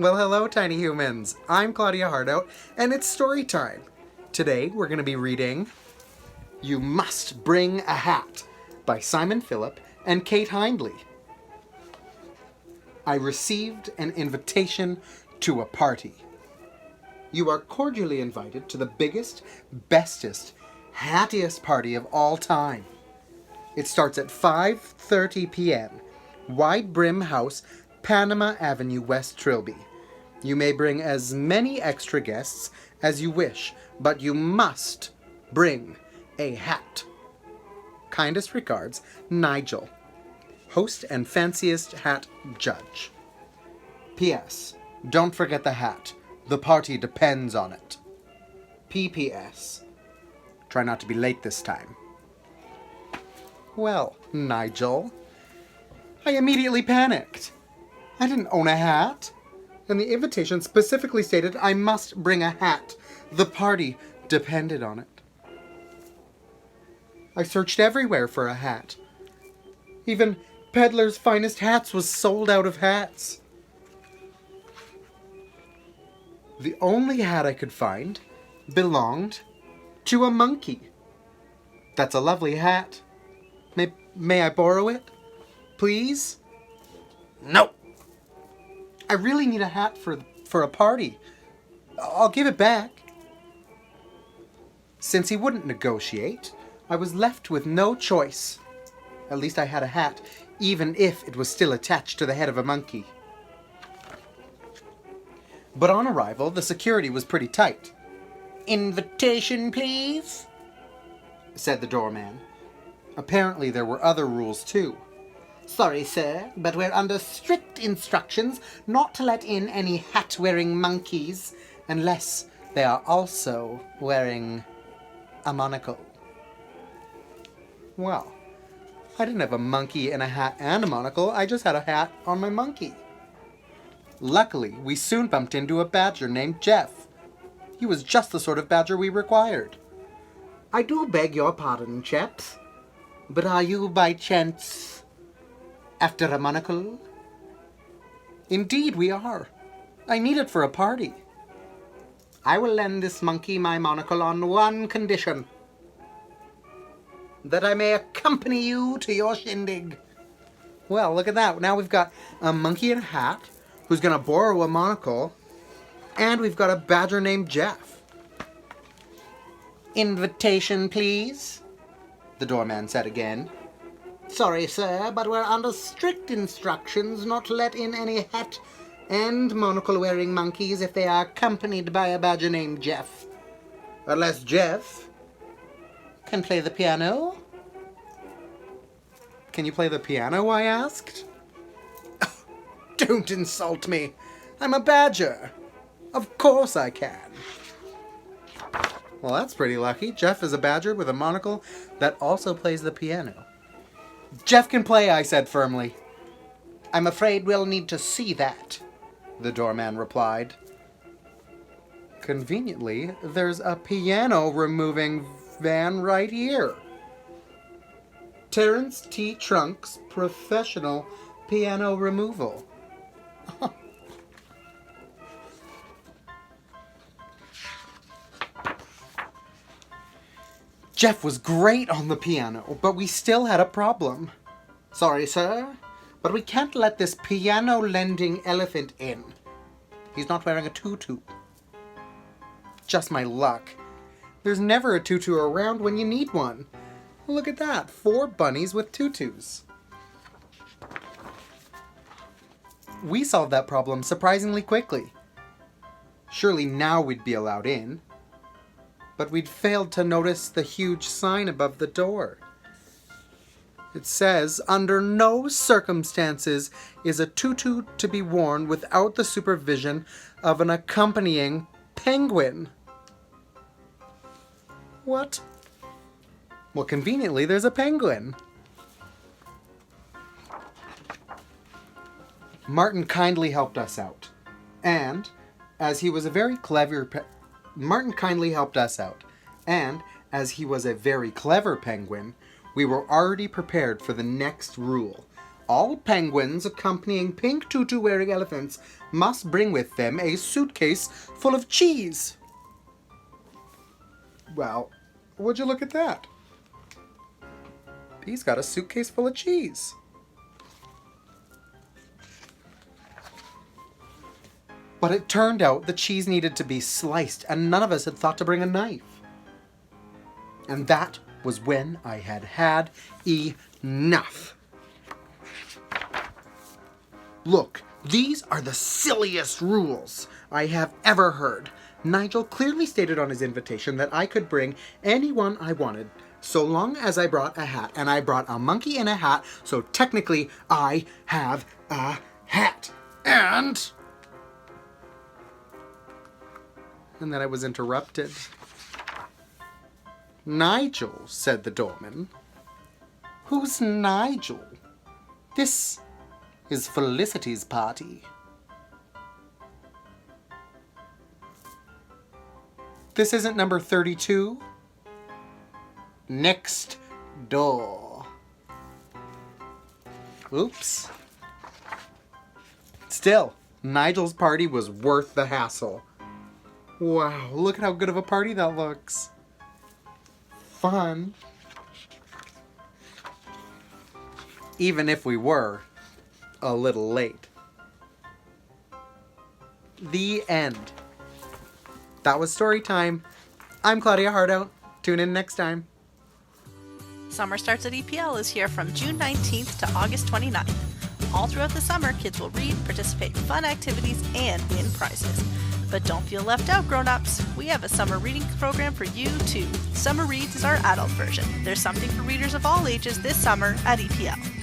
Well, hello, tiny humans. I'm Claudia Hartout, and it's story time. Today, we're going to be reading You Must Bring a Hat by Simon Phillip and Kate Hindley. I received an invitation to a party. You are cordially invited to the biggest, bestest, hattiest party of all time. It starts at 5:30 p.m. Wide Brim House, Panama Avenue, West Trilby. You may bring as many extra guests as you wish, but you must bring a hat. Kindest regards, Nigel, host and fanciest hat judge. P.S. Don't forget the hat. The party depends on it. P.P.S. Try not to be late this time. Well, Nigel, I immediately panicked. I didn't own a hat, and the invitation specifically stated I must bring a hat. The party depended on it. I searched everywhere for a hat. Even Peddler's Finest Hats was sold out of hats. The only hat I could find belonged to a monkey. That's a lovely hat. May I borrow it? Please? No. I really need a hat for a party. I'll give it back. Since he wouldn't negotiate, I was left with no choice. At least I had a hat, even if it was still attached to the head of a monkey. But on arrival, the security was pretty tight. "Invitation, please?" said the doorman. Apparently there were other rules too. "Sorry, sir, but we're under strict instructions not to let in any hat-wearing monkeys unless they are also wearing a monocle." Well, I didn't have a monkey in a hat and a monocle. I just had a hat on my monkey. Luckily, we soon bumped into a badger named Jeff. He was just the sort of badger we required. "I do beg your pardon, chaps, but are you by chance after a monocle?" "Indeed we are. I need it for a party." "I will lend this monkey my monocle on one condition: that I may accompany you to your shindig." Well, look at that. Now we've got a monkey in a hat who's going to borrow a monocle, and we've got a badger named Jeff. "Invitation, please?" the doorman said again. "Sorry, sir, but we're under strict instructions not to let in any hat and monocle-wearing monkeys if they are accompanied by a badger named Jeff. Unless Jeff can play the piano." "Can you play the piano?" I asked. "Don't insult me. I'm a badger. Of course I can." Well, that's pretty lucky. Jeff is a badger with a monocle that also plays the piano. "Jeff can play," I said firmly. "I'm afraid we'll need to see that," the doorman replied. Conveniently, there's a piano removing van right here. Terrence T. Trunk's Professional Piano Removal. Jeff was great on the piano, but we still had a problem. "Sorry, sir, but we can't let this piano-lending elephant in. He's not wearing a tutu." Just my luck. There's never a tutu around when you need one. Look at that, 4 bunnies with tutus. We solved that problem surprisingly quickly. Surely now we'd be allowed in. But we'd failed to notice the huge sign above the door. It says, "Under no circumstances is a tutu to be worn without the supervision of an accompanying penguin." What? Well, conveniently, there's a penguin. Martin kindly helped us out. And, as he was a very clever penguin, we were already prepared for the next rule. All penguins accompanying pink tutu-wearing elephants must bring with them a suitcase full of cheese. Well, would you look at that? He's got a suitcase full of cheese. But it turned out the cheese needed to be sliced, and none of us had thought to bring a knife. And that was when I had had enough. Look, these are the silliest rules I have ever heard. Nigel clearly stated on his invitation that I could bring anyone I wanted, so long as I brought a hat. And I brought a monkey in a hat, so technically I have a hat. And then I was interrupted. Nigel, said the doorman. Who's Nigel? This is Felicity's party. This isn't number 32? Next door. Oops. Still, Nigel's party was worth the hassle. Wow, look at how good of a party that looks. Fun. Even if we were a little late. The end. That was Storytime. I'm Claudia Hartout. Tune in next time. Summer Starts at EPL is here from June 19th to August 29th. All throughout the summer, kids will read, participate in fun activities, and win prizes. But don't feel left out, grown-ups. We have a summer reading program for you, too. Summer Reads is our adult version. There's something for readers of all ages this summer at EPL.